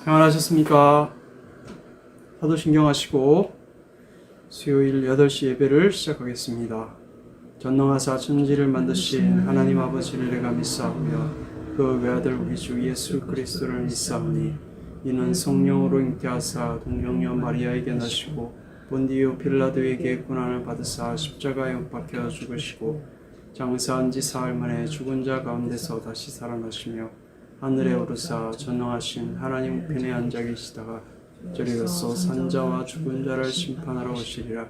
평안하셨습니까? 사도신경하시고 수요일 8시 예배를 시작하겠습니다. 전능하사 천지를 만드신 하나님 아버지를 내가 믿사오며 그 외아들 우리 주 예수 그리스도를 믿사오니 이는 성령으로 잉태하사 동정녀 마리아에게 나시고 본디오 빌라도에게 고난을 받으사 십자가에 못 박혀 죽으시고 장사한 지 사흘 만에 죽은 자 가운데서 다시 살아나시며 하늘에 오르사 전능하신 하나님 우편에 앉아 계시다가 저리로서 산자와 죽은 자를 심판하러 오시리라.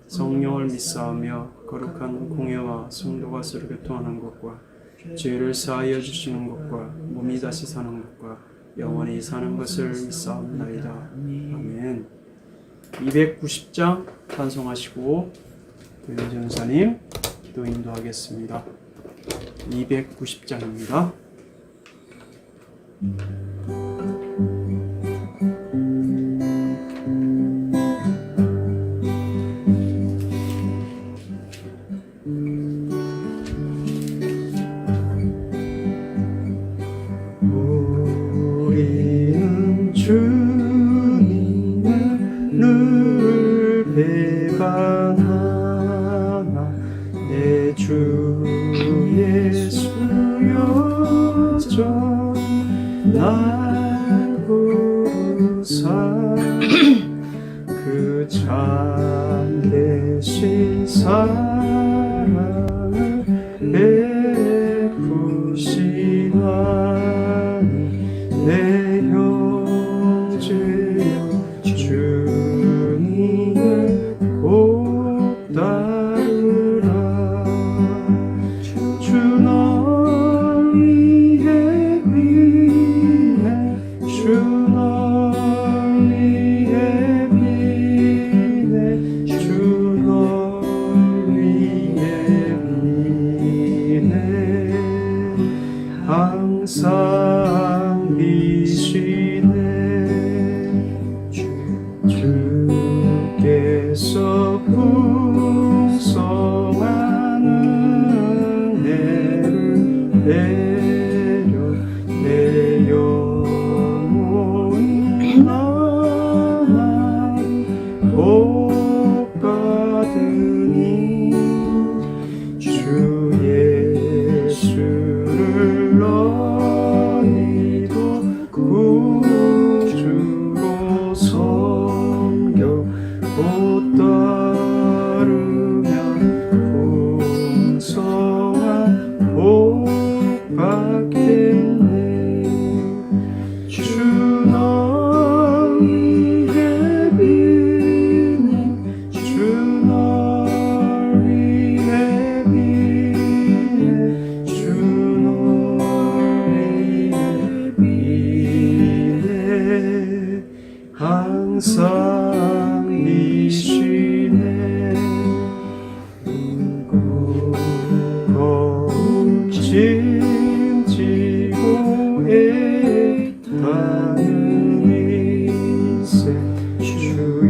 성령을 믿사오며 거룩한 공예와 성도가 서로 교통하는 것과 죄를 사하여 주시는 것과 몸이 다시 사는 것과 영원히 사는 것을 믿사옵나이다. 아멘. 290장 찬송하시고 도윤 전사님 기도 인도하겠습니다. 290장입니다. 우리는 주님을 늘 배반하나 내 주 예수 여전 날 부르사 그 참되신 사랑을 베푸시나니 내 형제여 주님을 곧 따르라. 주 널 위해 비네 주 널 위해 비네 주 널 위해 비네 항상 비시네. 주께서 풍성한 은혜를 내려 내 영혼이 나를 복 받으니 주 예수를 너희도 구주로 섬겨 곧 따르면 풍성한 복 받겠네. 주 널 위해 비네 주 널 위해 비네 주 널 위해 비네 항상 미시네. 무거운 짐 지고 애타는 인생 주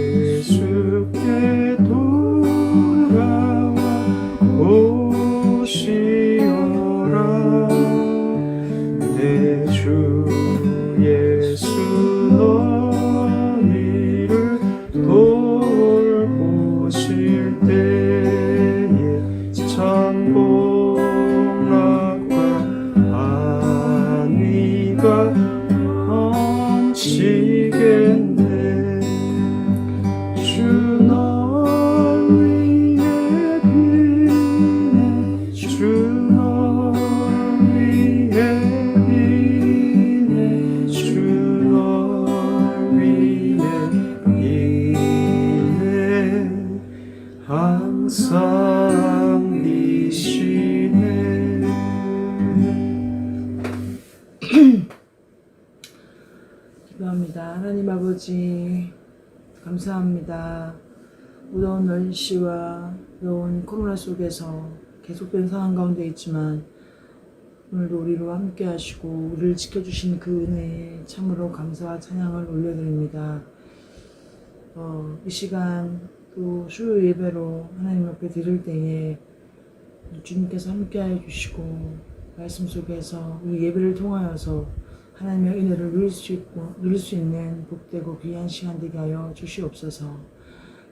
예수께 돌아와 오시어라. 내 주 예수 너희를 돌보실 때에 찬복락과 안위가 넘치겠네. 주 널 위해 비네 주 널 위해 비네 주 널 위해 비네 항상 미시네. 기도합니다. 하나님 아버지 감사합니다. 무더운 날씨와 무더운 코로나 속에서 계속된 상황 가운데 있지만 오늘도 우리로 함께 하시고 우리를 지켜주신 그 은혜에 참으로 감사와 찬양을 올려드립니다. 이 시간 또 수요 예배로 하나님 앞에 드릴 때에 주님께서 함께하여 주시고 말씀 속에서 이 예배를 통하여서 하나님의 은혜를 누릴 수 있는 복되고 귀한 시간 되게 하여 주시옵소서.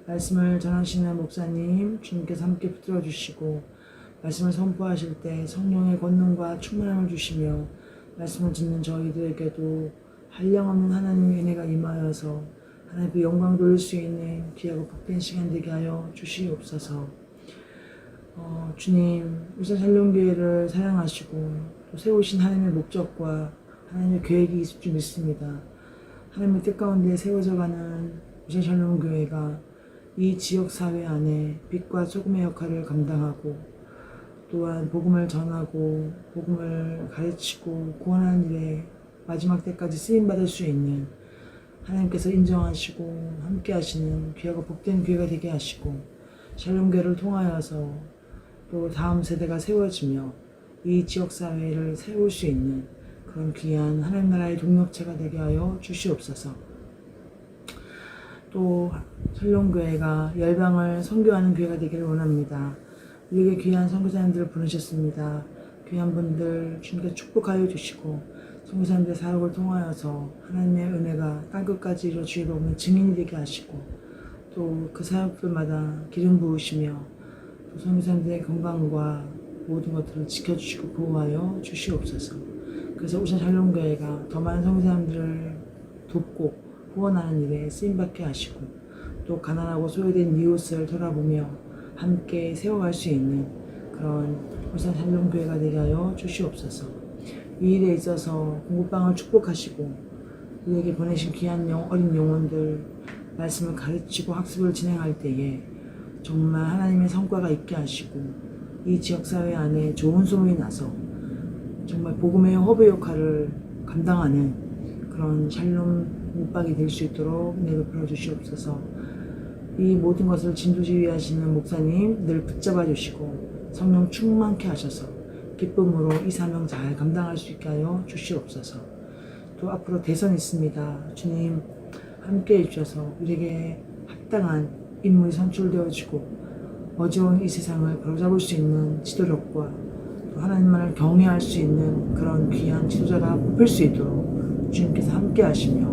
말씀을 전하시는 목사님 주님께서 함께 붙들어 주시고 말씀을 선포하실 때 성령의 권능과 충만함을 주시며 말씀을 듣는 저희들에게도 한량없는 하나님의 은혜가 임하여서 하나님의 영광 돌릴 수 있는 귀하고 복된 시간 되게 하여 주시옵소서. 주님, 울산 샬롬교회를 사랑하시고 또 세우신 하나님의 목적과 하나님의 계획이 있을 줄 믿습니다. 하나님의 뜻 가운데 세워져가는 울산 샬롬교회가 이 지역사회 안에 빛과 소금의 역할을 감당하고 또한 복음을 전하고 복음을 가르치고 구원하는 일에 마지막 때까지 쓰임받을 수 있는 하나님께서 인정하시고 함께 하시는 귀하고 복된 교회가 되게 하시고 샬롬교회를 통하여서 또 다음 세대가 세워지며 이 지역사회를 세울 수 있는 그런 귀한 하나님 나라의 동력체가 되게 하여 주시옵소서. 또 샬롬교회가 열방을 선교하는 교회가 되기를 원합니다. 우리에게 귀한 선교사님들을 보내셨습니다. 귀한 분들 주님께 축복하여 주시고 선교사님들의 사역을 통하여서 하나님의 은혜가 땅끝까지 이루어지게 오는 증인이 되게 하시고 또 그 사역들마다 기름 부으시며 또 선교사님들의 건강과 모든 것들을 지켜주시고 보호하여 주시옵소서. 그래서 울산 샬롬교회가 더 많은 선교사님들을 돕고 후원하는 일에 쓰임받게 하시고 또 가난하고 소외된 이웃을 돌아보며 함께 세워갈 수 있는 그런 울산 샬롬교회가 되게 하여 주시옵소서. 이 일에 있어서 공부방을 축복하시고 우리에게 보내신 귀한 어린 영혼들 말씀을 가르치고 학습을 진행할 때에 정말 하나님의 성과가 있게 하시고 이 지역사회 안에 좋은 소문이 나서 정말 복음의 허브 역할을 감당하는 그런 샬롬 못박이 될 수 있도록 은혜 베풀어 주시옵소서. 이 모든 것을 진두지휘하시는 목사님 늘 붙잡아 주시고 성령 충만케 하셔서 기쁨으로 이 사명 잘 감당할 수 있게 하여 주시옵소서. 또 앞으로 대선 있습니다. 주님 함께 해주셔서 우리에게 합당한 인물이 선출되어지고 어지러운 이 세상을 바로잡을 수 있는 지도력과 또 하나님만을 경외할 수 있는 그런 귀한 지도자가 뽑힐 수 있도록 주님께서 함께 하시며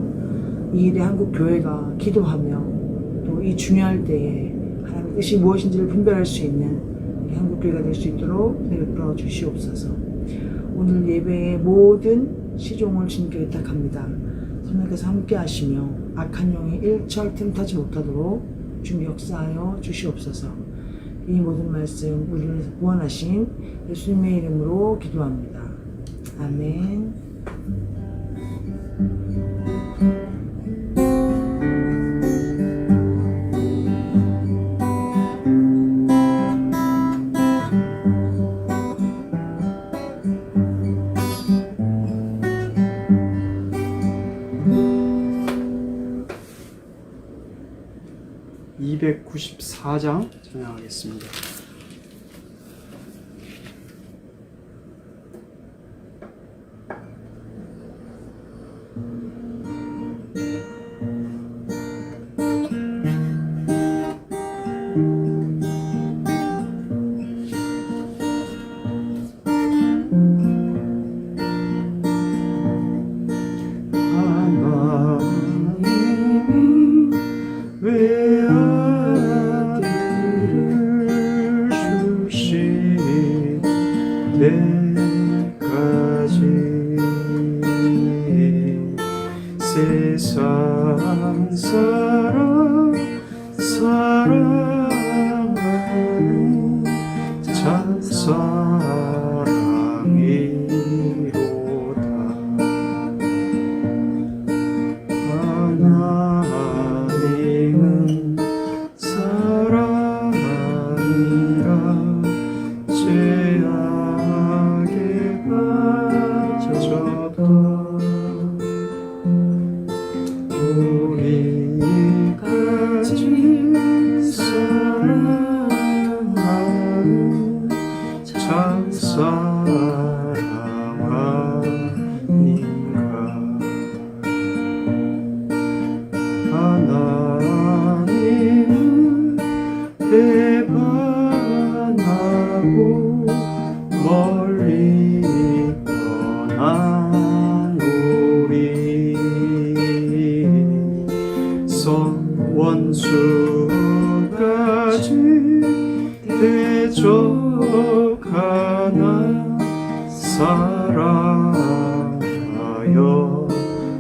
이 일에 한국 교회가 기도하며 또 이 중요할 때에 하나님의 뜻이 무엇인지를 분별할 수 있는 한국 교회가 될 수 있도록 베풀어 주시옵소서. 오늘 예배의 모든 시종을 주님께 의탁합니다. 성령께서 함께 하시며 악한 영이 일철 틈타지 못하도록 주님 역사하여 주시옵소서. 이 모든 말씀 우리를 구원하신 예수님의 이름으로 기도합니다. 아멘. (294장) 찬양하겠습니다. 세상 사랑 사랑하는 찬사랑이로다. 하나님은 사랑하니라. 죄악에 빠져도 우리 가진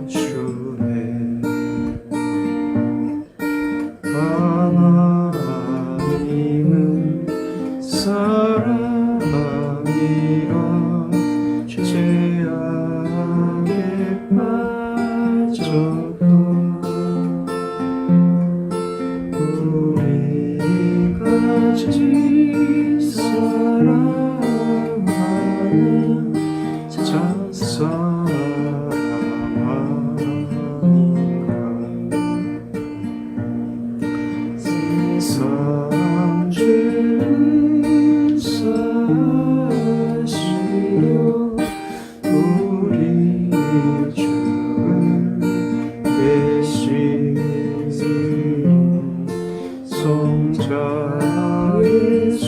주네 하나님은 사랑이라 죄악에 빠졌던 우리가 지 사랑하는 짝사랑하니까 세상 죄를 사시려 우리 주를 대신 성자 예수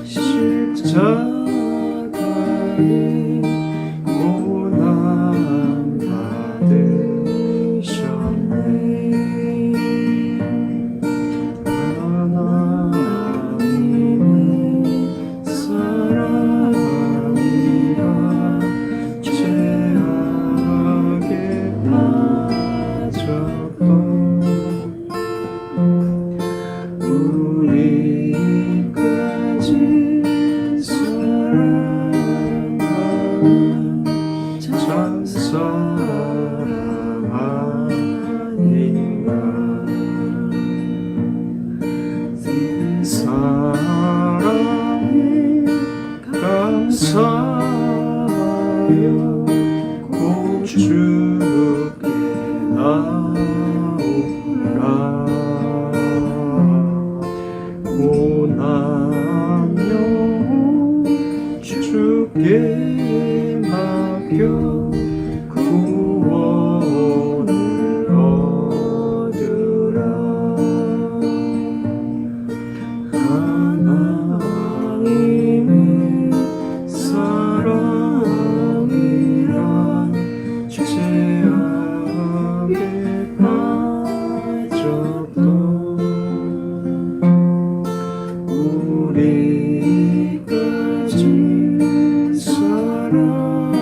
십자가에 고난 받으셨네 하나님의 사랑이라 죄악에 빠졌던 우리까지 사랑하는 짝사랑하니까 사랑에 감사하여 곧 주께 나오라 고난 영혼 주께 맡겨 구원을 얻으라 하나님의 사랑이라 죄악에 빠졌던 우리까지 사랑하는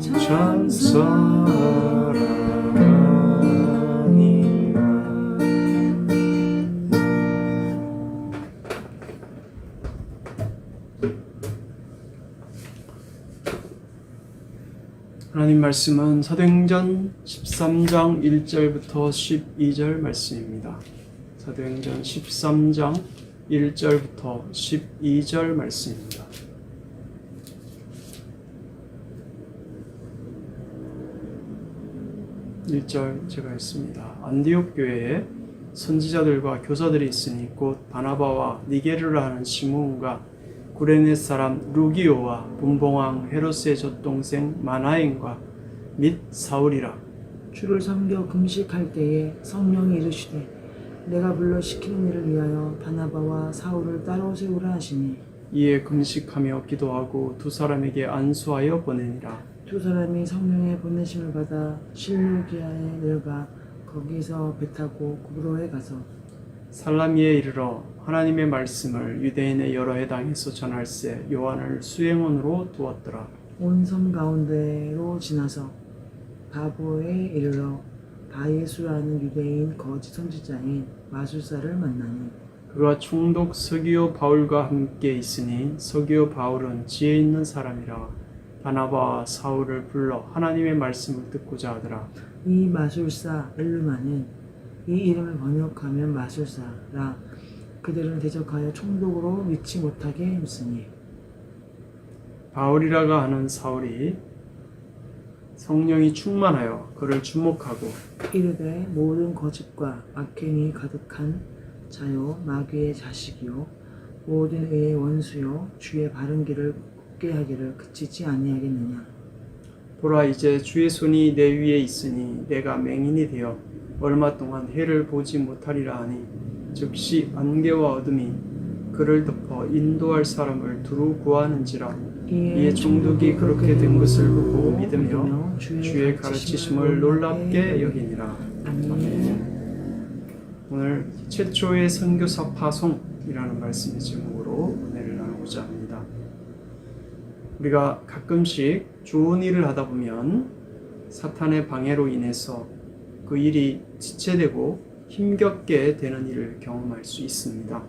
짝사랑하니까 하나님 말씀은 사도행전 13장 1절부터 12절 말씀입니다. 사도행전 13장 1절부터 12절 말씀입니다. (1절) 제가 읽습니다. 안디옥 교회에 선지자들과 교사들이 있으니 곧 바나바와 니게르라 하는 시므온과 구레네 사람 루기오와 분봉왕 헤롯의 젖동생 마나엔과 및 사울이라. 주를 섬겨 금식할 때에 성령이 이르시되 내가 불러 시키는 일을 위하여 바나바와 사울을 따로 세우라 하시니 이에 금식하며 기도하고 두 사람에게 안수하여 보내니라. 두 사람이 성령의 보내심을 받아 실루기아에 내려가 거기서 배 타고 구브로에 가서 살라미에 이르러 하나님의 말씀을 유대인의 여러 해당에서 전할세 요한을 수행원으로 두었더라. 온 섬 가운데로 지나서 바보에 이르러 바예수라는 유대인 거짓 선지자인 마술사를 만나니 그가 총독 서기오 바울과 함께 있으니 서기오 바울은 지혜 있는 사람이라 바나바와 사울을 불러 하나님의 말씀을 듣고자 하더라. 이 마술사 엘루마는 이 이름을 번역하면 마술사라 그들은 대적하여 총독으로 믿지 못하게 힘쓰니 바울이라가 하는 사울이 성령이 충만하여 그를 주목하고 이르되 모든 거짓과 악행이 가득한 자요 마귀의 자식이요 모든 의의 원수요 주의 바른 길을 굽게 하기를 그치지 아니하겠느냐. 보라 이제 주의 손이 내 위에 있으니 내가 맹인이 되어 얼마 동안 해를 보지 못하리라 하니 즉시 안개와 어둠이 그를 덮어 인도할 사람을 두루 구하는지라. 이에 총독이 그렇게 된 것을 보고 믿으며 주의 가르치심을 놀랍게 여기니라. 아멘. 오늘 최초의 선교사 파송이라는 말씀의 제목으로 은혜를 나누고자 합니다. 우리가 가끔씩 좋은 일을 하다 보면 사탄의 방해로 인해서 그 일이 지체되고 힘겹게 되는 일을 경험할 수 있습니다.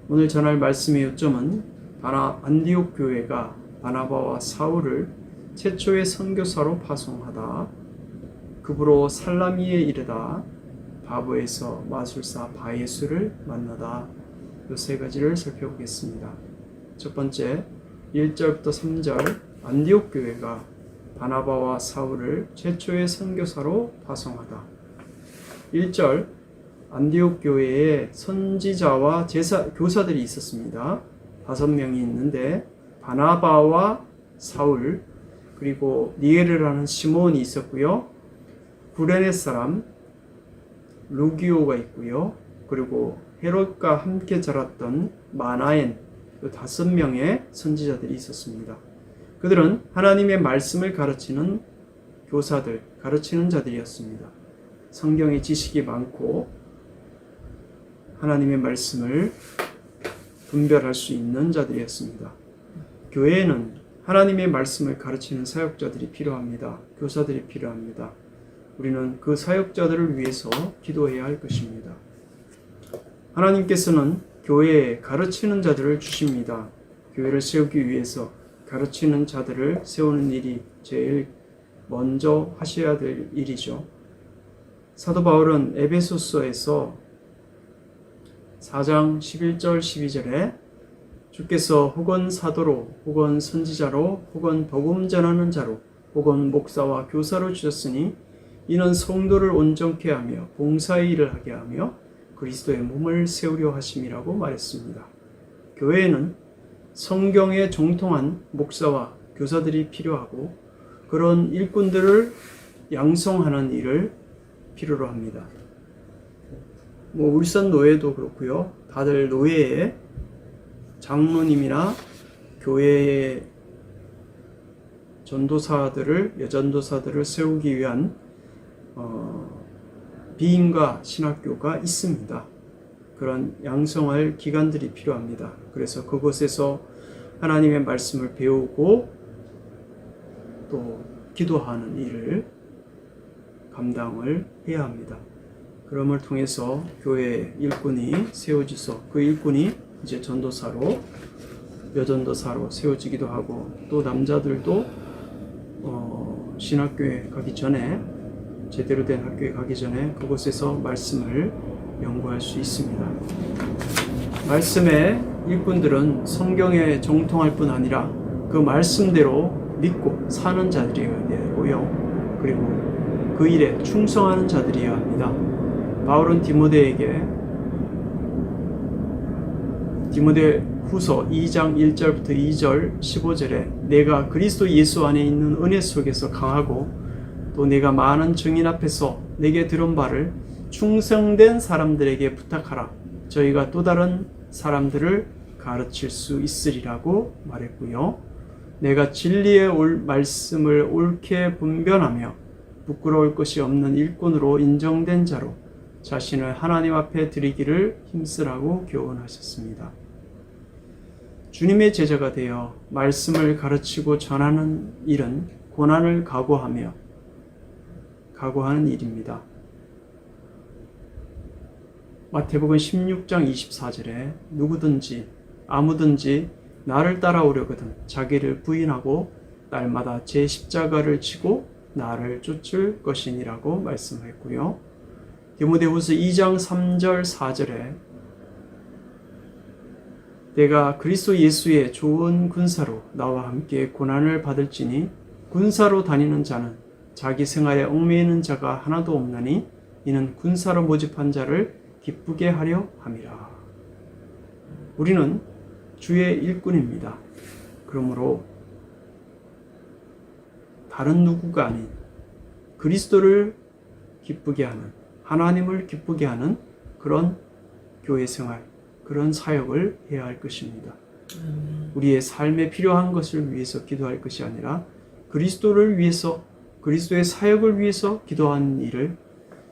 오늘 전할 말씀의 요점은 안디옥 교회가 바나바와 사울을 최초의 선교사로 파송하다, 급으로 살라미에 이르다, 바보에서 마술사 바예수를 만나다, 이 세 가지를 살펴보겠습니다. 첫 번째, 1절부터 3절, 안디옥 교회가 바나바와 사울을 최초의 선교사로 파송하다. 1절, 안디옥 교회에 선지자와 교사들이 있었습니다. 5명이 있는데 바나바와 사울, 그리고 니게르라는 시몬이 있었고요. 구레네 사람 루기오가 있고요. 그리고 헤롯과 함께 자랐던 마나엔, 5명의 선지자들이 있었습니다. 그들은 하나님의 말씀을 가르치는 교사들, 가르치는 자들이었습니다. 성경의 지식이 많고 하나님의 말씀을 분별할 수 있는 자들이었습니다. 교회에는 하나님의 말씀을 가르치는 사역자들이 필요합니다. 교사들이 필요합니다. 우리는 그 사역자들을 위해서 기도해야 할 것입니다. 하나님께서는 교회에 가르치는 자들을 주십니다. 교회를 세우기 위해서 가르치는 자들을 세우는 일이 제일 먼저 하셔야 될 일이죠. 사도 바울은 에베소서에서 4장 11절 12절에 주께서 혹은 사도로 혹은 선지자로 혹은 복음 전하는 자로 혹은 목사와 교사로 주셨으니 이는 성도를 온전케 하며 봉사의 일을 하게 하며 그리스도의 몸을 세우려 하심이라고 말했습니다. 교회에는 성경에 정통한 목사와 교사들이 필요하고 그런 일꾼들을 양성하는 일을 필요로 합니다. 울산 노예도 그렇고요. 다들 노예에 장로님이나 교회의 여전도사들을 세우기 위한 비인과 신학교가 있습니다. 그런 양성할 기관들이 필요합니다. 그래서 그곳에서 하나님의 말씀을 배우고 또 기도하는 일을 감당을 해야 합니다. 그럼을 통해서 교회 일꾼이 세워져서 그 일꾼이 이제 전도사로, 여전도사로 세워지기도 하고 또 남자들도 신학교에 가기 전에, 제대로 된 학교에 가기 전에 그곳에서 말씀을 연구할 수 있습니다. 말씀의 일꾼들은 성경에 정통할 뿐 아니라 그 말씀대로 믿고 사는 자들이어야 되고요. 그리고 그 일에 충성하는 자들이어야 합니다. 바울은 디모데후서 2장 1절부터 2절 15절에 내가 그리스도 예수 안에 있는 은혜 속에서 강하고 또 내가 많은 증인 앞에서 내게 들은 바를 충성된 사람들에게 부탁하라. 저희가 또 다른 사람들을 가르칠 수 있으리라고 말했고요. 내가 진리의 말씀을 옳게 분별하며 부끄러울 것이 없는 일꾼으로 인정된 자로 자신을 하나님 앞에 드리기를 힘쓰라고 교훈하셨습니다. 주님의 제자가 되어 말씀을 가르치고 전하는 일은 고난을 각오하는 일입니다. 마태복음 16장 24절에 누구든지 아무든지 나를 따라오려거든 자기를 부인하고 날마다 제 십자가를 지고 나를 쫓을 것이니라고 말씀했고요. 디모데후서 2장 3절 4절에 내가 그리스도 예수의 좋은 군사로 나와 함께 고난을 받을지니 군사로 다니는 자는 자기 생활에 얽매이는 자가 하나도 없나니 이는 군사로 모집한 자를 기쁘게 하려 함이라. 우리는 주의 일꾼입니다. 그러므로 다른 누구가 아닌 그리스도를 기쁘게 하는, 하나님을 기쁘게 하는 그런 교회 생활, 그런 사역을 해야 할 것입니다. 우리의 삶에 필요한 것을 위해서 기도할 것이 아니라 그리스도를 위해서, 그리스도의 사역을 위해서 기도하는 일을,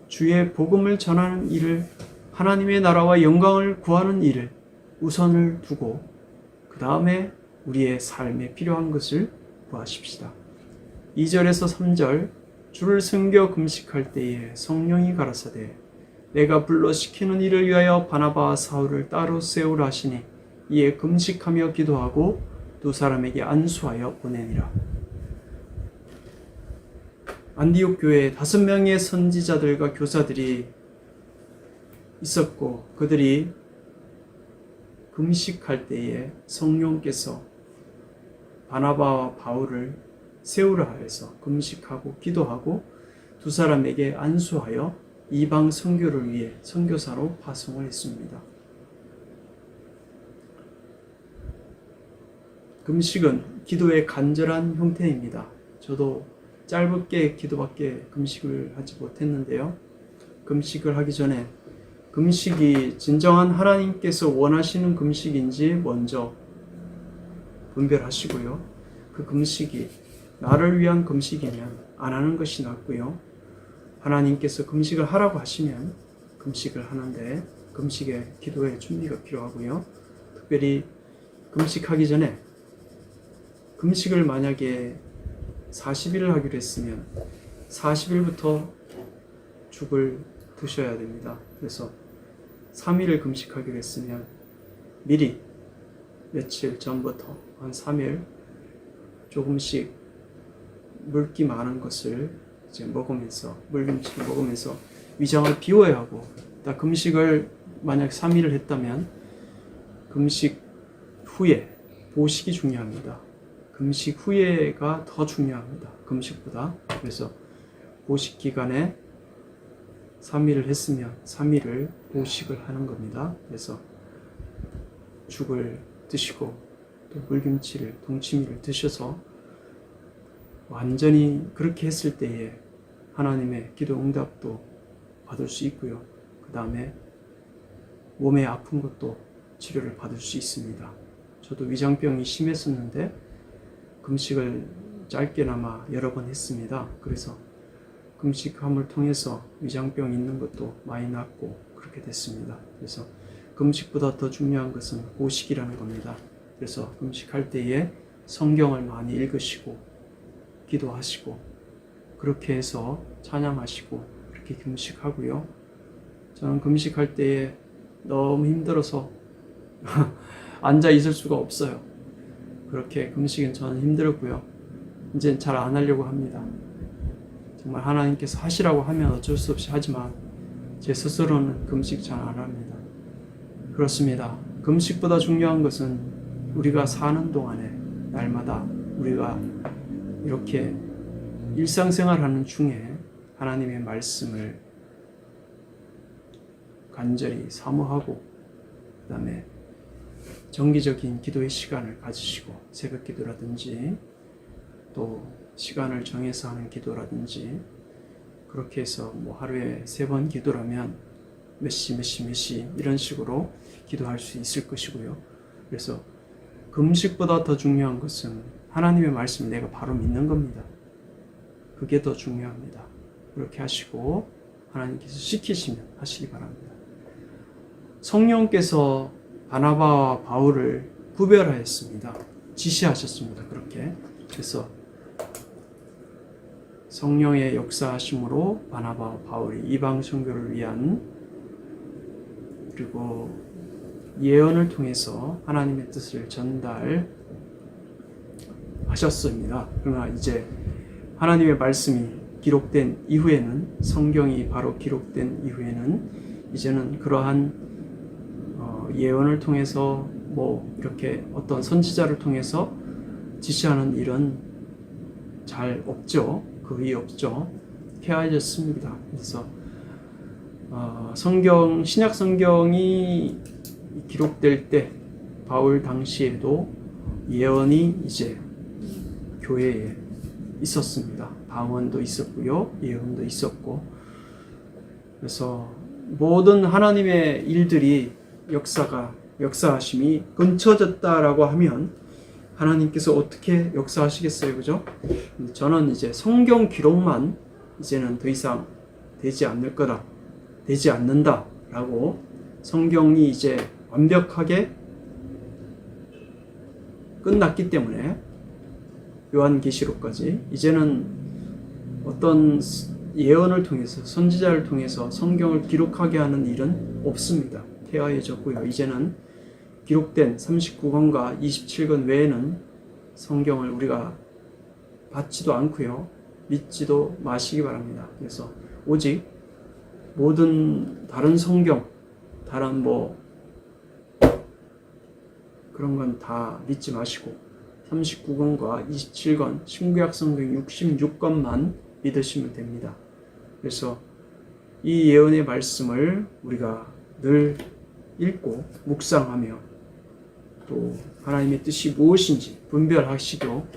주의 복음을 전하는 일을, 하나님의 나라와 영광을 구하는 일을 우선을 두고 그 다음에 우리의 삶에 필요한 것을 구하십시다. 2절에서 3절 주를 섬겨 금식할 때에 성령이 가라사대 내가 불러 시키는 일을 위하여 바나바와 사울을 따로 세우라 하시니 이에 금식하며 기도하고 두 사람에게 안수하여 보내니라. 안디옥 교회에 5명의 선지자들과 교사들이 있었고 그들이 금식할 때에 성령께서 바나바와 바울을 세우라 하여서 금식하고 기도하고 두 사람에게 안수하여 이방 선교를 위해 선교사로 파송을 했습니다. 금식은 기도의 간절한 형태입니다. 저도 짧게 기도밖에 금식을 하지 못했는데요. 금식을 하기 전에 금식이 진정한 하나님께서 원하시는 금식인지 먼저 분별하시고요. 그 금식이 나를 위한 금식이면 안 하는 것이 낫고요. 하나님께서 금식을 하라고 하시면 금식을 하는데 금식의 기도의 준비가 필요하고요. 특별히 금식하기 전에 금식을 만약에 40일을 하기로 했으면 40일부터 죽을 드셔야 됩니다. 그래서 3일을 금식하기로 했으면 미리 며칠 전부터 한 3일 조금씩 물기 많은 것을 이제 먹으면서 물김치를 먹으면서 위장을 비워야 하고 금식을 만약 3일을 했다면 금식 후에 보식이 중요합니다. 금식 후에가 더 중요합니다. 금식보다. 그래서 보식 기간에 3일을 했으면 3일을 보식을 하는 겁니다. 그래서 죽을 드시고 또 물김치를 동치미를 드셔서 완전히 그렇게 했을 때에 하나님의 기도 응답도 받을 수 있고요. 그 다음에 몸에 아픈 것도 치료를 받을 수 있습니다. 저도 위장병이 심했었는데 금식을 짧게나마 여러 번 했습니다. 그래서 금식함을 통해서 위장병 있는 것도 많이 낫고 그렇게 됐습니다. 그래서 금식보다 더 중요한 것은 보식이라는 겁니다. 그래서 금식할 때에 성경을 많이 읽으시고 기도하시고 그렇게 해서 찬양하시고 그렇게 금식하고요. 저는 금식할 때에 너무 힘들어서 앉아 있을 수가 없어요. 그렇게 금식은 저는 힘들었고요. 이제는 잘 안 하려고 합니다. 정말 하나님께서 하시라고 하면 어쩔 수 없이 하지만 제 스스로는 금식 잘 안 합니다. 그렇습니다. 금식보다 중요한 것은 우리가 사는 동안에 날마다 우리가 이렇게 일상생활하는 중에 하나님의 말씀을 간절히 사모하고 그 다음에 정기적인 기도의 시간을 가지시고 새벽 기도라든지 또 시간을 정해서 하는 기도라든지 그렇게 해서 뭐 하루에 3번 기도라면 몇 시 이런 식으로 기도할 수 있을 것이고요. 그래서 금식보다 더 중요한 것은 하나님의 말씀을 내가 바로 믿는 겁니다. 그게 더 중요합니다. 그렇게 하시고 하나님께서 시키시면 하시기 바랍니다. 성령께서 바나바와 바울을 구별하였습니다. 지시하셨습니다. 그렇게. 그래서 성령의 역사하심으로 바나바와 바울이 이방 선교를 위한 그리고 예언을 통해서 하나님의 뜻을 전달하셨습니다. 그러나 이제 하나님의 말씀이 기록된 이후에는 성경이 바로 기록된 이후에는 이제는 그러한 예언을 통해서 뭐 이렇게 어떤 선지자를 통해서 지시하는 일은 잘 없죠. 거의 없죠. 폐하해졌습니다. 그래서 신약 성경이 기록될 때 바울 당시에도 예언이 이제 교회에 있었습니다. 방언도 있었고요. 예언도 있었고 그래서 모든 하나님의 일들이 역사하심이 끊쳐졌다라고 하면 하나님께서 어떻게 역사하시겠어요? 그죠? 저는 이제 성경 기록만 이제는 더 이상 되지 않는다라고 성경이 이제 완벽하게 끝났기 때문에 요한계시록까지 이제는 어떤 예언을 통해서 선지자를 통해서 성경을 기록하게 하는 일은 없습니다. 폐하해졌고요. 이제는 기록된 39권과 27권 외에는 성경을 우리가 받지도 않고요. 믿지도 마시기 바랍니다. 그래서 오직 모든 다른 성경, 다른 그런 건 다 믿지 마시고 39권과 27권, 신구약 성경 66권만 믿으시면 됩니다. 그래서 이 예언의 말씀을 우리가 늘 읽고 묵상하며 또 하나님의 뜻이 무엇인지 분별하시고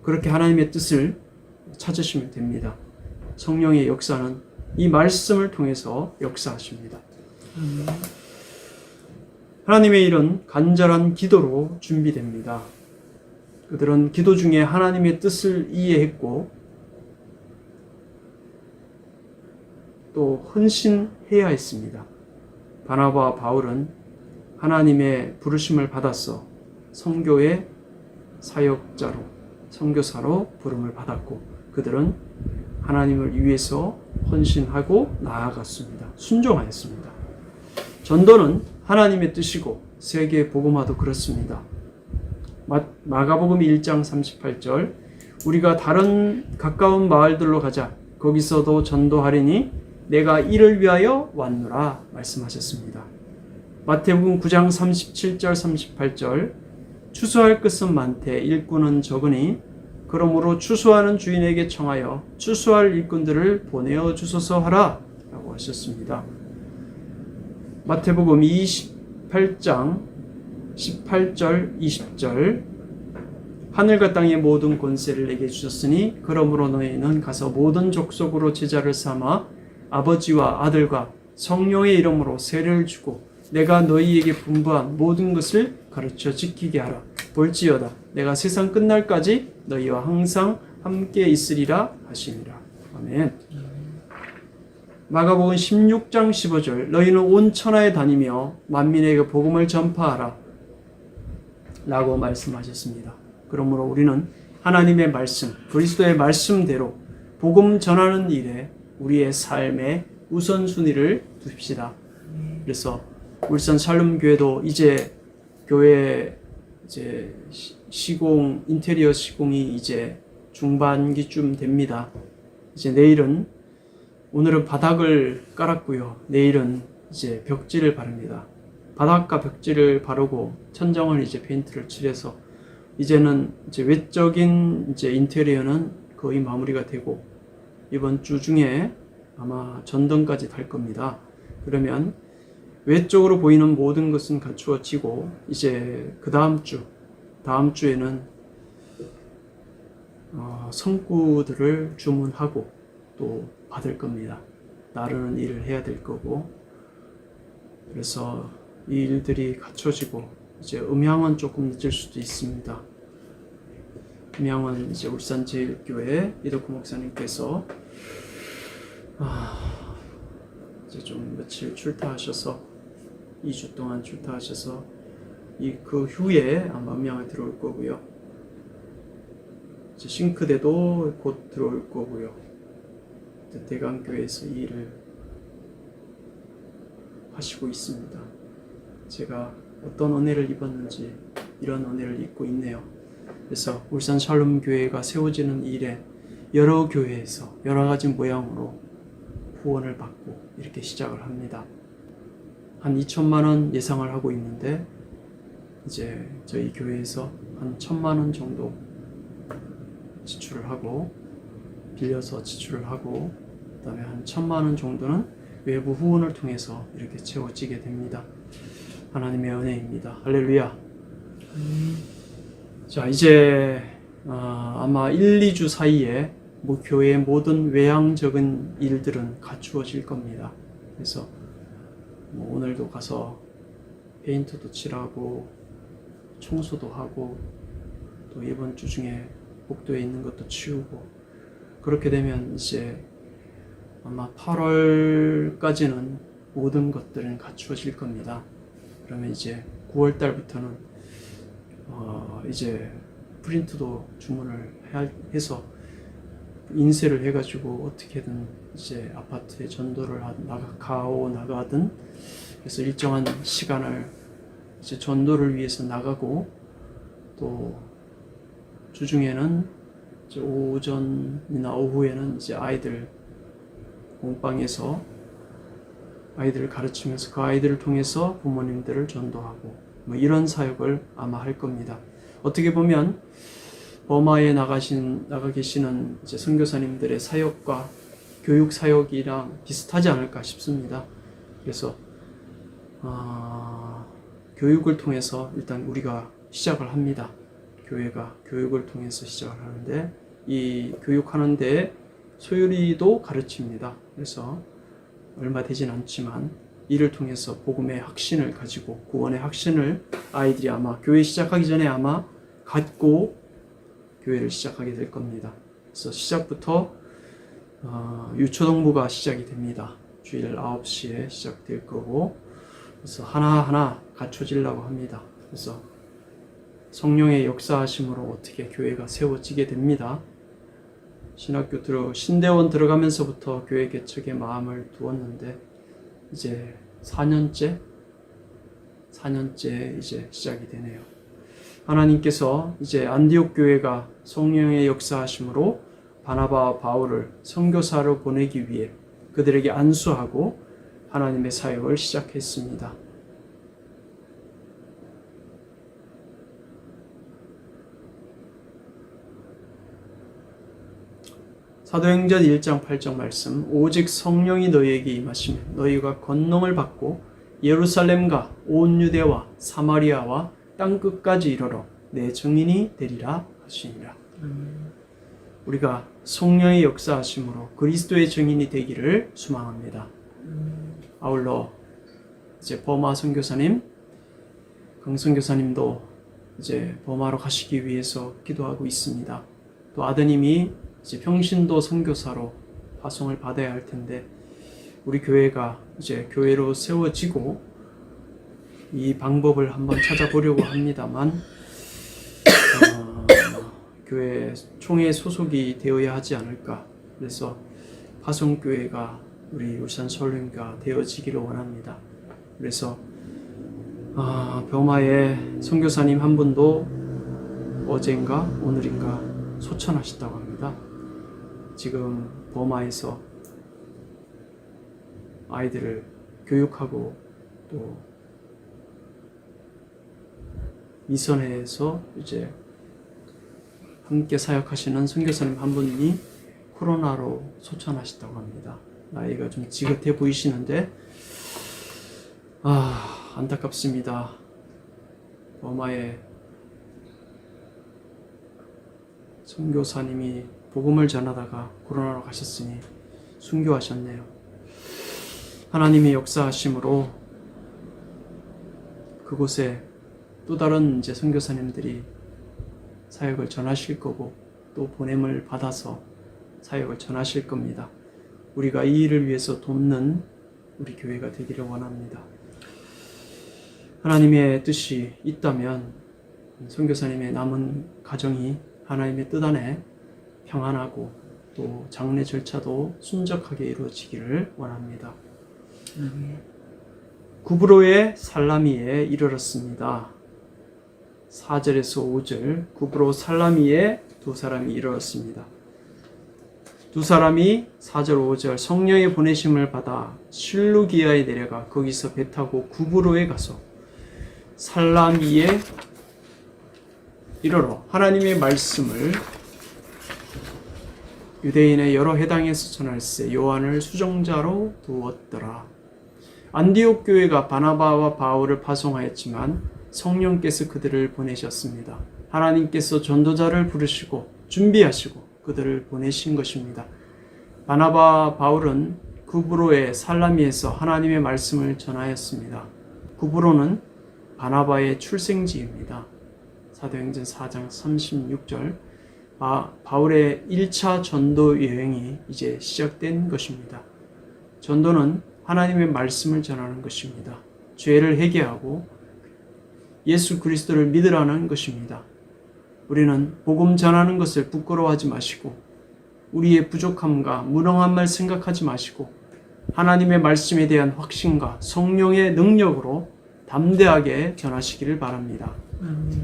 그렇게 하나님의 뜻을 찾으시면 됩니다. 성령의 역사는 이 말씀을 통해서 역사하십니다. 하나님의 일은 간절한 기도로 준비됩니다. 그들은 기도 중에 하나님의 뜻을 이해했고 또 헌신해야 했습니다. 바나바와 바울은 하나님의 부르심을 받아서 선교의 사역자로, 선교사로 부름을 받았고 그들은 하나님을 위해서 헌신하고 나아갔습니다. 순종하였습니다. 전도는 하나님의 뜻이고 세계 복음화도 그렇습니다. 마가복음 1장 38절 우리가 다른 가까운 마을들로 가자. 거기서도 전도하리니 내가 이를 위하여 왔노라 말씀하셨습니다. 마태복음 9장 37절 38절 추수할 것은 많되 일꾼은 적으니 그러므로 추수하는 주인에게 청하여 추수할 일꾼들을 보내어 주소서 하라 라고 하셨습니다. 마태복음 28장 18절 20절 하늘과 땅의 모든 권세를 내게 주셨으니 그러므로 너희는 가서 모든 족속으로 제자를 삼아 아버지와 아들과 성령의 이름으로 세례를 주고 내가 너희에게 분부한 모든 것을 가르쳐 지키게 하라. 볼지어다 내가 세상 끝날까지 너희와 항상 함께 있으리라 하시니라. 아멘. 마가복음 16장 15절 너희는 온 천하에 다니며 만민에게 복음을 전파하라 라고 말씀하셨습니다. 그러므로 우리는 하나님의 말씀, 그리스도의 말씀대로 복음 전하는 일에 우리의 삶의 우선순위를 두십시다. 그래서 울산 샬롬교회도 이제 교회 시공, 인테리어 시공이 이제 중반기쯤 됩니다. 이제 오늘은 바닥을 깔았고요. 내일은 이제 벽지를 바릅니다. 바닥과 벽지를 바르고 천정을 이제 페인트를 칠해서 이제는 이제 외적인 이제 인테리어는 거의 마무리가 되고 이번 주 중에 아마 전등까지 달 겁니다. 그러면 외적으로 보이는 모든 것은 갖추어지고 이제 그 다음 주에는 성구들을 주문하고 또 받을 겁니다. 나르는 일을 해야 될 거고 그래서 이 일들이 갖춰지고 이제 음향은 조금 늦을 수도 있습니다. 음향은 이제 울산제일교회 이덕구 목사님께서 이제 좀 며칠 출타하셔서 2주 동안 출타하셔서 그 후에 아마 음향을 들어올 거고요. 이제 싱크대도 곧 들어올 거고요. 대강교회에서 이 일을 하시고 있습니다. 제가 어떤 은혜를 입었는지 이런 은혜를 입고 있네요. 그래서 울산 샬롬교회가 세워지는 일에 여러 교회에서 여러 가지 모양으로 후원을 받고 이렇게 시작을 합니다. 한 2천만 원 예상을 하고 있는데 이제 저희 교회에서 한 1,000만 원 정도 지출을 하고 빌려서 지출을 하고 그다음에 한 1,000만 원 정도는 외부 후원을 통해서 이렇게 채워지게 됩니다. 하나님의 은혜입니다. 할렐루야. 자, 이제 아마 1, 2주 사이에 교회의 모든 외향적인 일들은 갖추어질 겁니다. 그래서 오늘도 가서 페인트도 칠하고 청소도 하고 또 이번 주 중에 복도에 있는 것도 치우고 그렇게 되면 이제 아마 8월까지는 모든 것들은 갖추어질 겁니다. 그러면 이제 9월 달부터는 이제 프린트도 주문을 해서 인쇄를 해가지고 어떻게든 이제 아파트에 전도를 나가든 그래서 일정한 시간을 이제 전도를 위해서 나가고 또 주중에는 이제 오전이나 오후에는 이제 아이들 공방에서 아이들을 가르치면서 그 아이들을 통해서 부모님들을 전도하고 뭐 이런 사역을 아마 할 겁니다. 어떻게 보면 버마에 나가 계시는 이제 선교사님들의 사역과 교육 사역이랑 비슷하지 않을까 싶습니다. 그래서 교육을 통해서 일단 우리가 시작을 합니다. 교회가 교육을 통해서 시작을 하는데 이 교육하는데 소율이도 가르칩니다. 그래서 얼마 되진 않지만 이를 통해서 복음의 확신을 가지고 구원의 확신을 아이들이 아마 교회 시작하기 전에 아마 갖고 교회를 시작하게 될 겁니다. 그래서 시작부터 유초동부가 시작이 됩니다. 주일 9시에 시작될 거고 그래서 하나하나 갖춰지려고 합니다. 그래서 성령의 역사하심으로 어떻게 교회가 세워지게 됩니다. 신대원 들어가면서부터 교회 개척에 마음을 두었는데 이제 4년째 이제 시작이 되네요. 하나님께서 이제 안디옥 교회가 성령의 역사하심으로 바나바와 바울을 선교사로 보내기 위해 그들에게 안수하고 하나님의 사역을 시작했습니다. 사도행전 1장 8절 말씀 오직 성령이 너희에게 임하시면 너희가 권능을 받고 예루살렘과 온 유대와 사마리아와 땅끝까지 이르러 내 증인이 되리라 하시니라. 우리가 성령의 역사하심으로 그리스도의 증인이 되기를 소망합니다. 아울러 이제 버마 선교사님, 강선교사님도 이제 버마로 가시기 위해서 기도하고 있습니다. 또 아드님이 이제 평신도 선교사로 파송을 받아야 할 텐데 우리 교회가 이제 교회로 세워지고 이 방법을 한번 찾아보려고 합니다만 교회 총회 소속이 되어야 하지 않을까. 그래서 파송교회가 우리 울산 설륜가 되어지기를 원합니다. 그래서 버마의 선교사님 한 분도 어젠가 오늘인가 소천하셨다고 합니다. 지금 버마에서 아이들을 교육하고 또 미선회에서 이제 함께 사역하시는 선교사님 한 분이 코로나로 소천하셨다고 합니다. 나이가 좀 지긋해 보이시는데 안타깝습니다. 버마의 선교사님이 복음을 전하다가 코로나로 가셨으니 순교하셨네요. 하나님의 역사하심으로 그곳에 또 다른 이제 선교사님들이 사역을 전하실 거고 또 보냄을 받아서 사역을 전하실 겁니다. 우리가 이 일을 위해서 돕는 우리 교회가 되기를 원합니다. 하나님의 뜻이 있다면 선교사님의 남은 가정이 하나님의 뜻 안에 평안하고 또 장례 절차도 순적하게 이루어지기를 원합니다. 구브로의 살라미에 이르렀습니다. 4절에서 5절 구브로 살라미에 두 사람이 이르렀습니다. 두 사람이 4절 5절 성령의 보내심을 받아 실루기아에 내려가 거기서 배 타고 구브로에 가서 살라미에 이르러 하나님의 말씀을 유대인의 여러 해당에서 전할세 요한을 수종자로 두었더라. 안디옥 교회가 바나바와 바울을 파송하였지만 성령께서 그들을 보내셨습니다. 하나님께서 전도자를 부르시고 준비하시고 그들을 보내신 것입니다. 바나바와 바울은 구브로의 살라미에서 하나님의 말씀을 전하였습니다. 구브로는 바나바의 출생지입니다. 사도행전 4장 36절 바울의 1차 전도 여행이 이제 시작된 것입니다. 전도는 하나님의 말씀을 전하는 것입니다. 죄를 회개하고 예수 그리스도를 믿으라는 것입니다. 우리는 복음 전하는 것을 부끄러워하지 마시고 우리의 부족함과 무능함을 생각하지 마시고 하나님의 말씀에 대한 확신과 성령의 능력으로 담대하게 전하시기를 바랍니다.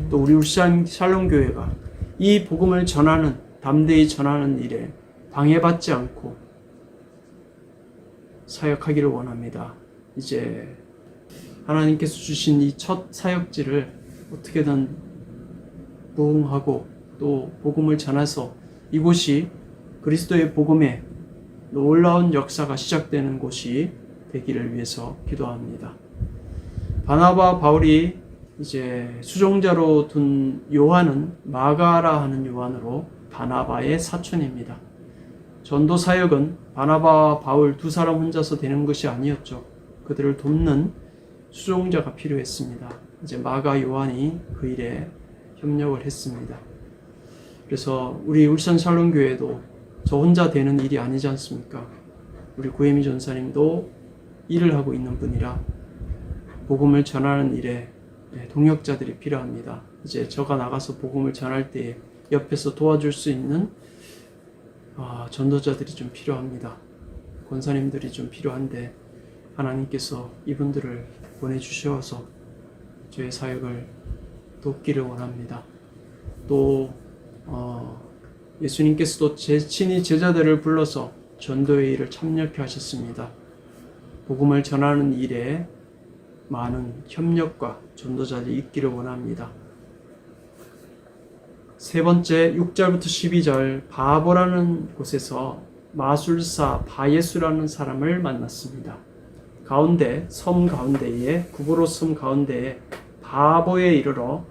또 우리 울산 샬롬교회가 이 복음을 전하는 담대히 전하는 일에 방해받지 않고 사역하기를 원합니다. 이제 하나님께서 주신 이 첫 사역지를 어떻게든 부응하고 또 복음을 전해서 이곳이 그리스도의 복음의 놀라운 역사가 시작되는 곳이 되기를 위해서 기도합니다. 바나바 바울이 이제 수종자로 둔 요한은 마가라 하는 요한으로 바나바의 사촌입니다. 전도 사역은 바나바와 바울 두 사람 혼자서 되는 것이 아니었죠. 그들을 돕는 수종자가 필요했습니다. 이제 마가 요한이 그 일에 협력을 했습니다. 그래서 우리 울산 샬롬교회도 저 혼자 되는 일이 아니지 않습니까? 우리 구혜미 전사님도 일을 하고 있는 분이라 복음을 전하는 일에 동역자들이 필요합니다. 이제 저가 나가서 복음을 전할 때 옆에서 도와줄 수 있는 전도자들이 좀 필요합니다. 권사님들이 좀 필요한데 하나님께서 이분들을 보내주셔서 저의 사역을 돕기를 원합니다. 또 예수님께서도 친히 제자들을 불러서 전도의 일을 참여케 하셨습니다. 복음을 전하는 일에 많은 협력과 전도자들이 있기를 원합니다. 세 번째 6절부터 12절 바보라는 곳에서 마술사 바예수라는 사람을 만났습니다. 섬 가운데에 구브로 섬 가운데에 바보에 이르러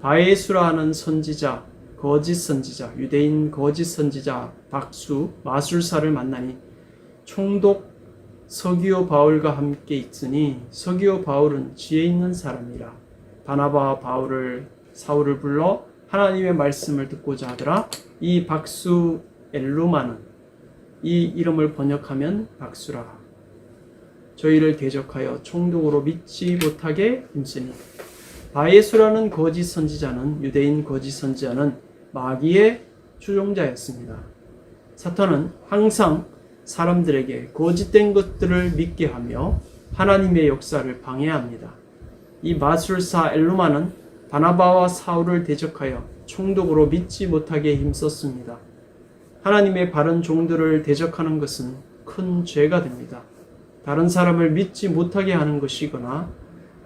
바예수라 하는 선지자, 거짓 선지자, 유대인 거짓 선지자 박수 마술사를 만나니 총독 서기오 바울과 함께 있으니 서기오 바울은 지혜 있는 사람이라 바나바와 사울을 불러 하나님의 말씀을 듣고자 하더라. 이 박수 엘루마는 이 이름을 번역하면 박수라. 저희를 대적하여 총독으로 믿지 못하게 힘쓰니 바예수라는 거짓 선지자는 유대인 거짓 선지자는 마귀의 추종자였습니다. 사탄은 항상 사람들에게 거짓된 것들을 믿게 하며 하나님의 역사를 방해합니다. 이 마술사 엘루마는 바나바와 사울을 대적하여 총독으로 믿지 못하게 힘썼습니다. 하나님의 바른 종들을 대적하는 것은 큰 죄가 됩니다. 다른 사람을 믿지 못하게 하는 것이거나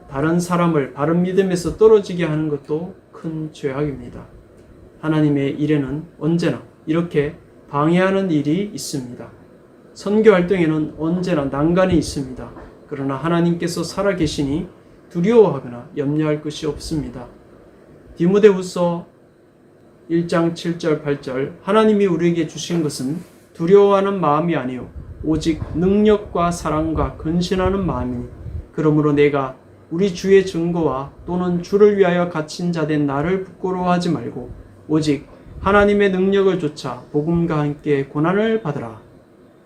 다른 사람을 바른 믿음에서 떨어지게 하는 것도 큰 죄악입니다. 하나님의 일에는 언제나 이렇게 방해하는 일이 있습니다. 선교 활동에는 언제나 난간이 있습니다. 그러나 하나님께서 살아계시니 두려워하거나 염려할 것이 없습니다. 디모데후서 1장 7절 8절 하나님이 우리에게 주신 것은 두려워하는 마음이 아니요 오직 능력과 사랑과 근신하는 마음이니 그러므로 내가 우리 주의 증거와 또는 주를 위하여 갇힌 자된 나를 부끄러워하지 말고 오직 하나님의 능력을 좇아 복음과 함께 고난을 받으라.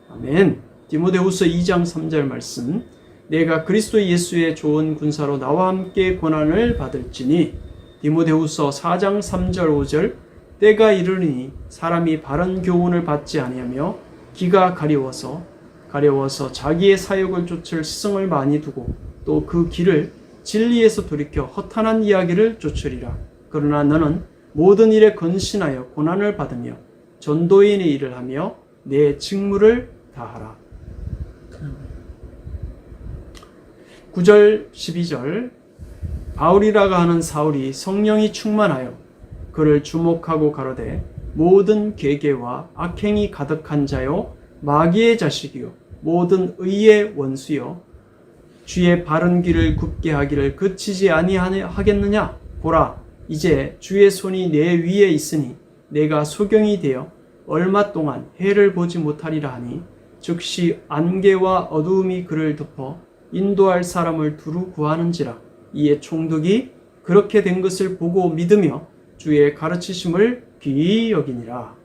아멘. 디모데후서 2장 3절 말씀 내가 그리스도 예수의 좋은 군사로 나와 함께 고난을 받을지니 디모데후서 4장 3절 5절 때가 이르니 사람이 바른 교훈을 받지 아니하며 기가 가려워서 자기의 사욕을 쫓을 스승을 많이 두고 또 그 길을 진리에서 돌이켜 허탄한 이야기를 쫓으리라. 그러나 너는 모든 일에 근신하여 고난을 받으며 전도인의 일을 하며 내 직무를 다하라. 9절 12절 바울이라고 하는 사울이 성령이 충만하여 그를 주목하고 가로되 모든 계계와 악행이 가득한 자요 마귀의 자식이요 모든 의의 원수요 주의 바른 길을 굽게 하기를 그치지 아니하겠느냐. 보라 이제 주의 손이 내 위에 있으니 내가 소경이 되어 얼마 동안 해를 보지 못하리라 하니 즉시 안개와 어두움이 그를 덮어 인도할 사람을 두루 구하는지라. 이에 총독이 그렇게 된 것을 보고 믿으며 주의 가르치심을 귀히 여기니라.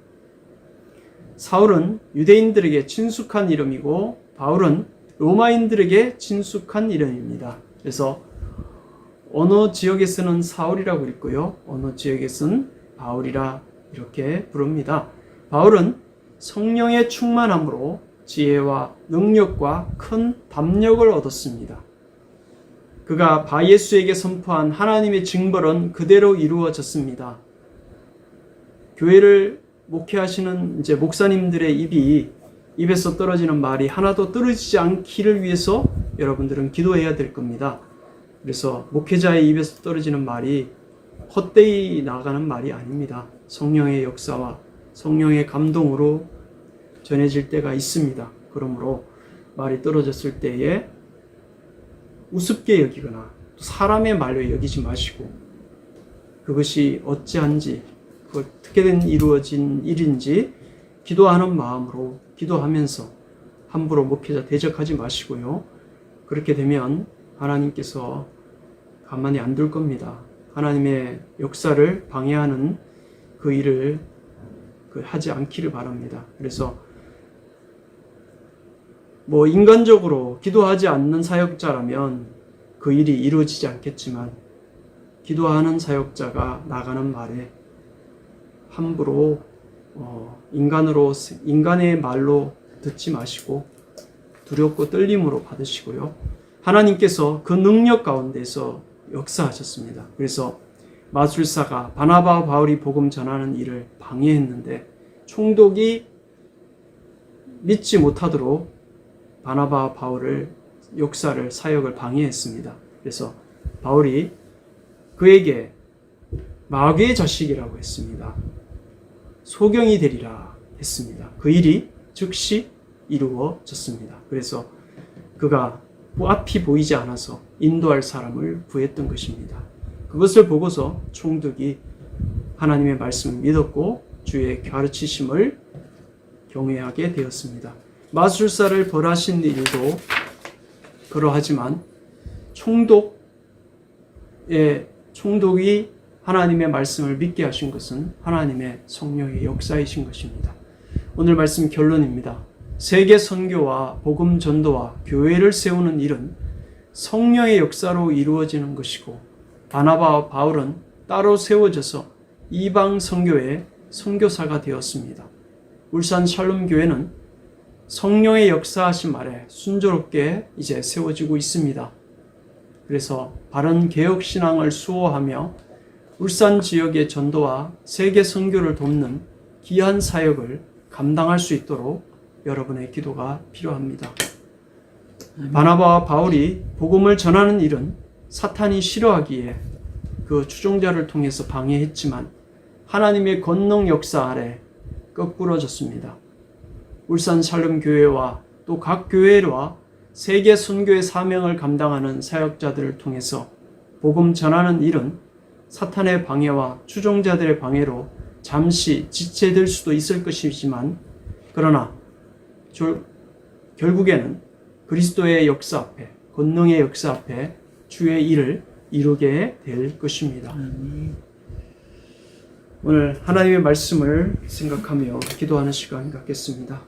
사울은 유대인들에게 친숙한 이름이고 바울은 로마인들에게 친숙한 이름입니다. 그래서 어느 지역에서는 사울이라고 읽고요. 어느 지역에서는 바울이라 이렇게 부릅니다. 바울은 성령의 충만함으로 지혜와 능력과 큰 담력을 얻었습니다. 그가 바예수에게 선포한 하나님의 징벌은 그대로 이루어졌습니다. 교회를 목회하시는 이제 목사님들의 입에서 떨어지는 말이 하나도 떨어지지 않기를 위해서 여러분들은 기도해야 될 겁니다. 그래서 목회자의 입에서 떨어지는 말이 헛되이 나가는 말이 아닙니다. 성령의 역사와 성령의 감동으로 전해질 때가 있습니다. 그러므로 말이 떨어졌을 때에 우습게 여기거나 사람의 말로 여기지 마시고 그것이 어찌한지 어떻게 된 이루어진 일인지 기도하는 마음으로 기도하면서 함부로 목회자 대적하지 마시고요. 그렇게 되면 하나님께서 가만히 안 둘 겁니다. 하나님의 역사를 방해하는 그 일을 하지 않기를 바랍니다. 그래서 인간적으로 기도하지 않는 사역자라면 그 일이 이루어지지 않겠지만 기도하는 사역자가 나가는 말에 함부로 인간의 말로 듣지 마시고 두렵고 떨림으로 받으시고요. 하나님께서 그 능력 가운데서 역사하셨습니다. 그래서 마술사가 바나바와 바울이 복음 전하는 일을 방해했는데 총독이 믿지 못하도록 바나바와 바울을 역사를 사역을 방해했습니다. 그래서 바울이 그에게 마귀의 자식이라고 했습니다. 소경이 되리라 했습니다. 그 일이 즉시 이루어졌습니다. 그래서 그가 앞이 보이지 않아서 인도할 사람을 구했던 것입니다. 그것을 보고서 총독이 하나님의 말씀을 믿었고 주의 가르치심을 경외하게 되었습니다. 마술사를 벌하신 일도 그러하지만 총독이 하나님의 말씀을 믿게 하신 것은 하나님의 성령의 역사이신 것입니다. 오늘 말씀 결론입니다. 세계 선교와 복음 전도와 교회를 세우는 일은 성령의 역사로 이루어지는 것이고 바나바와 바울은 따로 세워져서 이방 선교의 선교사가 되었습니다. 울산 샬롬 교회는 성령의 역사하심 아래 순조롭게 이제 세워지고 있습니다. 그래서 바른 개혁 신앙을 수호하며 울산 지역의 전도와 세계 선교를 돕는 귀한 사역을 감당할 수 있도록 여러분의 기도가 필요합니다. 바나바와 바울이 복음을 전하는 일은 사탄이 싫어하기에 그 추종자를 통해서 방해했지만 하나님의 권능 역사 아래 거꾸러졌습니다. 울산 샬롬 교회와 또 각 교회와 세계 선교의 사명을 감당하는 사역자들을 통해서 복음 전하는 일은 사탄의 방해와 추종자들의 방해로 잠시 지체될 수도 있을 것이지만 그러나 결국에는 그리스도의 역사 앞에 권능의 역사 앞에 주의 일을 이루게 될 것입니다. 오늘 하나님의 말씀을 생각하며 기도하는 시간 갖겠습니다.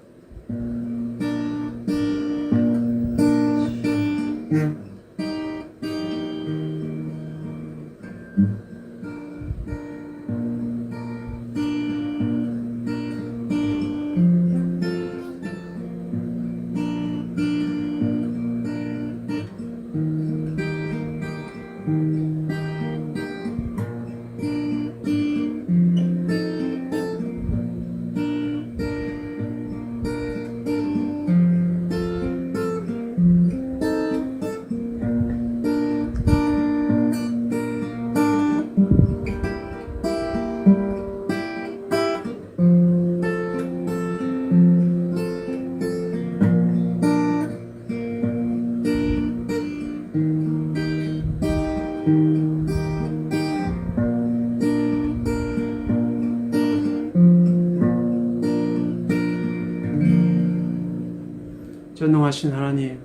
전능하신 하나님,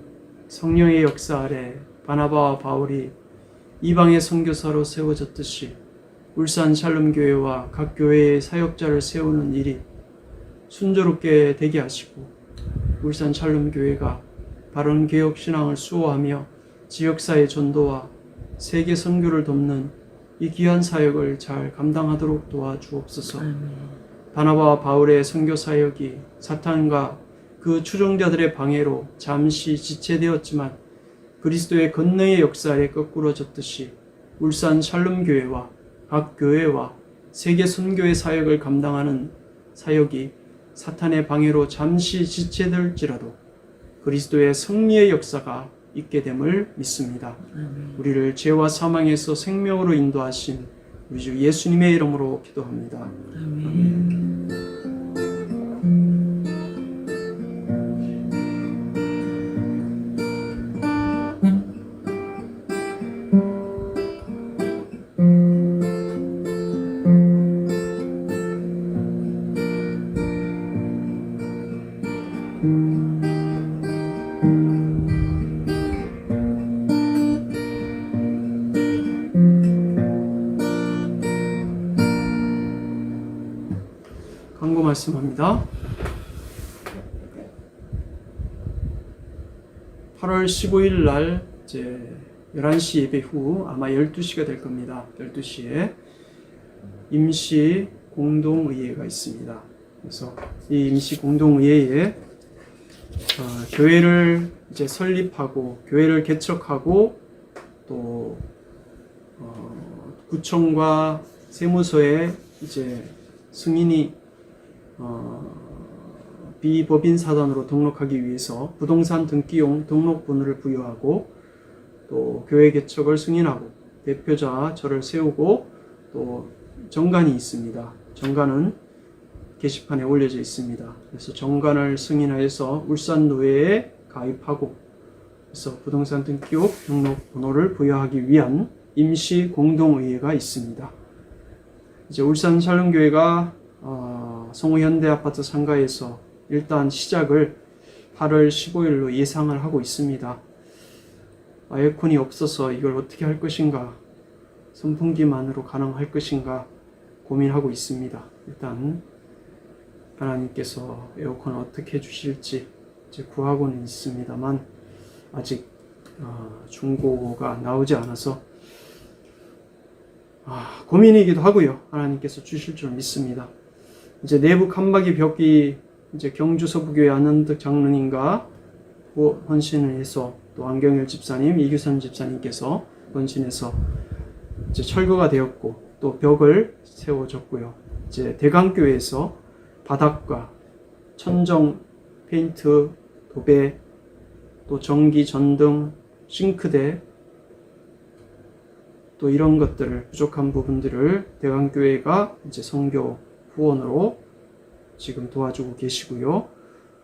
성령의 역사 아래 바나바와 바울이 이방의 선교사로 세워졌듯이 울산 샬롬 교회와 각 교회의 사역자를 세우는 일이 순조롭게 되게 하시고 울산 샬롬 교회가 바른 개혁 신앙을 수호하며 지역사회 전도와 세계 선교를 돕는 이 귀한 사역을 잘 감당하도록 도와주옵소서. 아멘. 바나바와 바울의 선교 사역이 사탄과 그 추종자들의 방해로 잠시 지체되었지만 그리스도의 권능의 역사에 거꾸러졌듯이 울산 샬롬 교회와 각 교회와 세계 선교의 사역을 감당하는 사역이 사탄의 방해로 잠시 지체될지라도 그리스도의 승리의 역사가 있게 됨을 믿습니다. 아멘. 우리를 죄와 사망에서 생명으로 인도하신 우리 주 예수님의 이름으로 기도합니다. 아멘. 광고 말씀합니다. 8월 15일 날 이제 11시 예배 후 아마 12시가 될 겁니다. 12시에 임시 공동의회가 있습니다. 그래서 이 임시 공동의회에 교회를 이제 설립하고 교회를 개척하고 또 구청과 세무서에 이제 승인이 비법인 사단으로 등록하기 위해서 부동산 등기용 등록번호를 부여하고 또 교회 개척을 승인하고 대표자 저를 세우고 또 정관이 있습니다. 정관은 게시판에 올려져 있습니다. 그래서 정관을 승인하여서 울산노회에 가입하고 그래서 부동산 등기용 등록번호를 부여하기 위한 임시 공동의회가 있습니다. 이제 울산 샬롬교회가 성우 현대아파트 상가에서 일단 시작을 8월 15일로 예상을 하고 있습니다. 에어컨이 없어서 이걸 어떻게 할 것인가, 선풍기만으로 가능할 것인가 고민하고 있습니다. 일단 하나님께서 에어컨을 어떻게 해주실지 이제 구하고는 있습니다만 아직 중고가 나오지 않아서 고민이기도 하고요. 하나님께서 주실 줄 믿습니다. 이제 내부 칸막이 벽이 이제 경주 서부교회 안은득 장로님과 헌신을 해서 또 안경일 집사님, 이규선 집사님께서 헌신해서 이제 철거가 되었고 또 벽을 세워줬고요. 이제 대강교회에서 바닥과 천정, 페인트, 도배, 또 전기, 전등, 싱크대 또 이런 것들을 부족한 부분들을 대강교회가 이제 선교 후원으로 지금 도와주고 계시고요.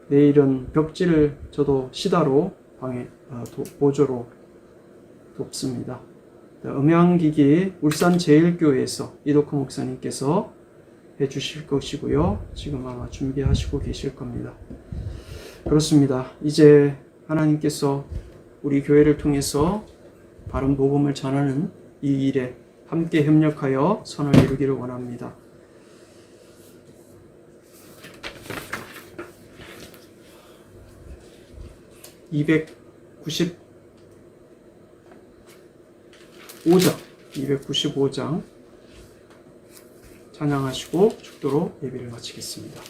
내일은 벽지를 저도 시다로 보조로 돕습니다. 음향기기 울산 제일교회에서 이덕호 목사님께서 해주실 것이고요. 지금 아마 준비하시고 계실 겁니다. 그렇습니다. 이제 하나님께서 우리 교회를 통해서 바른 복음을 전하는 이 일에 함께 협력하여 선을 이루기를 원합니다. (295장) 찬양하시고 축도로 예배를 마치겠습니다.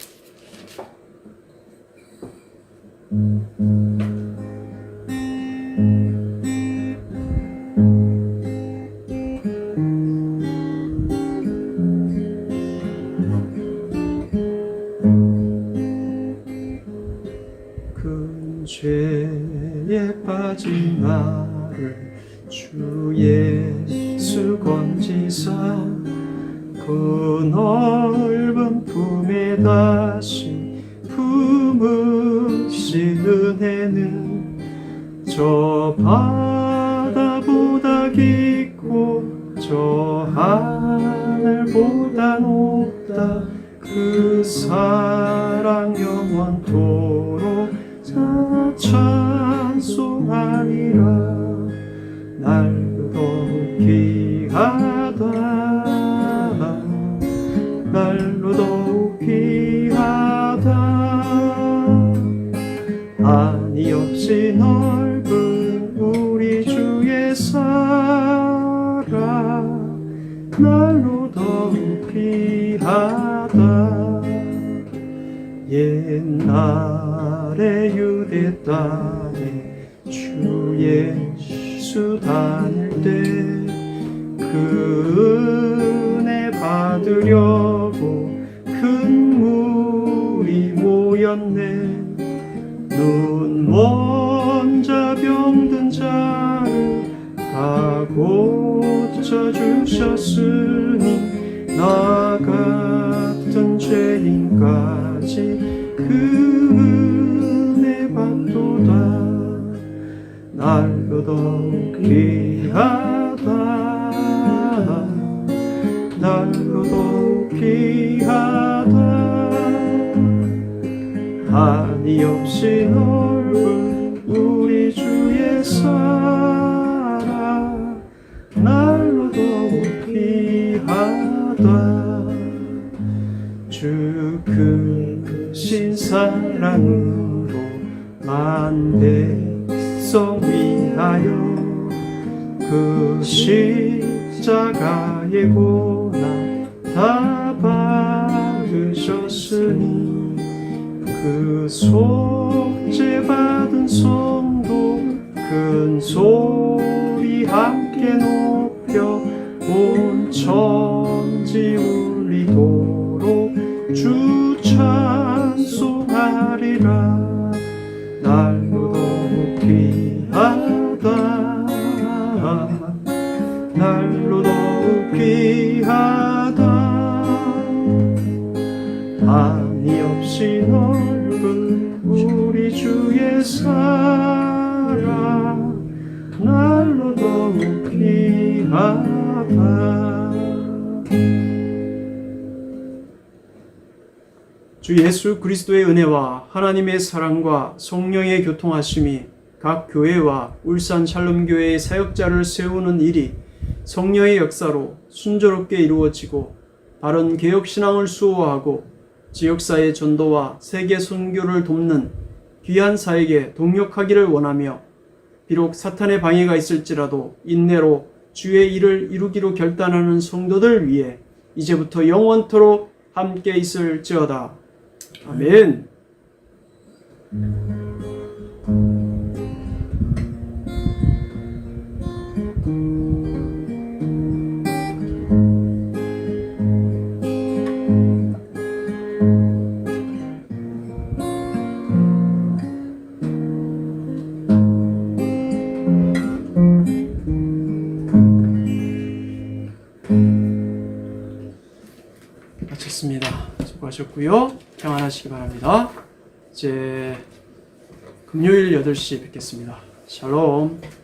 큰 죄에 빠진 나를 주 예수 건지사 그 넓은 품에 다시 품으신 은혜는 저 바다보다 깊고 저 하늘보다 높다. 그 사랑 영원토록 찬송하리라. 날도 귀하다. 날로 더욱 귀하다. 한이 없이 넓은 우리 주의 사랑 날로 더욱 귀하다. 옛날에 유대 땅에 주 예수 다닐 때 그 은혜 받으려고 큰 무리 모였네. 눈 먼저 병든 자를 다 고쳐주셨으니 나 같은 죄인까지 그 은혜 받도다. 날로 더욱 귀하다. 날로 더욱 귀하다. 한이 없이 넓은 우리 주의 사랑 날로 더욱 귀하다. 주 크신 사랑으로 만 백성 위하여 그 십자가의 고난 다 받으셨으니 그 속죄 받은 손도 큰 소리 함께 높여 온 천지 울리도록 주 찬송하리라. 날로 더욱 귀하다. 날로 더욱 귀하다. 한이 없이 넓은 우리 주의 사랑 날로 더욱 귀하다. 주 예수 그리스도의 은혜와 하나님의 사랑과 성령의 교통하심이 각 교회와 울산 샬롬교회의 사역자를 세우는 일이 성령의 역사로 순조롭게 이루어지고 바른 개혁신앙을 수호하고 지역사회 전도와 세계 선교를 돕는 귀한 사역에 동력하기를 원하며 비록 사탄의 방해가 있을지라도 인내로 주의 일을 이루기로 결단하는 성도들 위해 이제부터 영원토록 함께 있을지어다. 아멘. 마쳤습니다. 수고하셨고요. 평안하시기 바랍니다. 이제 금요일 8시 뵙겠습니다. 샬롬.